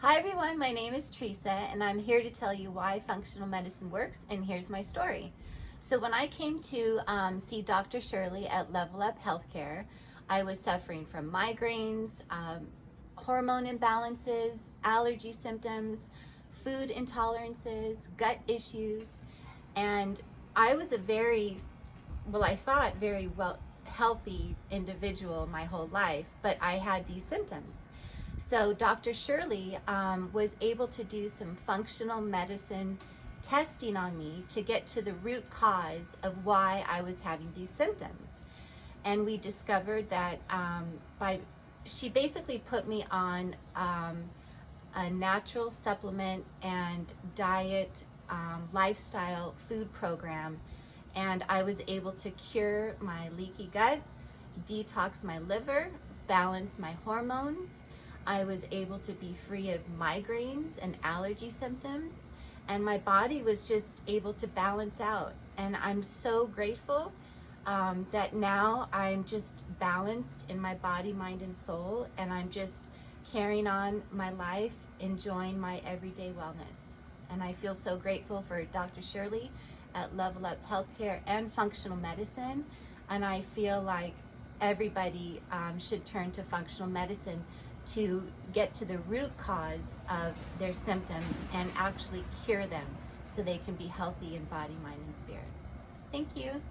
Hi everyone, my name is Teresa and I'm here to tell you why functional medicine works, and here's my story. So when I came to see Dr. Shirley at Level Up Healthcare, I was suffering from migraines, hormone imbalances, allergy symptoms, food intolerances, gut issues, and I was a I thought very healthy individual my whole life, but I had these symptoms. So Dr. Shirley was able to do some functional medicine testing on me to get to the root cause of why I was having these symptoms. And we discovered that she basically put me on a natural supplement and diet lifestyle food program, and I was able to cure my leaky gut, detox my liver, balance my hormones. I was able to be free of migraines and allergy symptoms, and my body was just able to balance out. And I'm so grateful that now I'm just balanced in my body, mind, and soul, and I'm just carrying on my life, enjoying my everyday wellness. And I feel so grateful for Dr. Shirley at Level Up Healthcare and Functional Medicine, and I feel like everybody should turn to functional medicine to get to the root cause of their symptoms and actually cure them so they can be healthy in body, mind, and spirit. Thank you.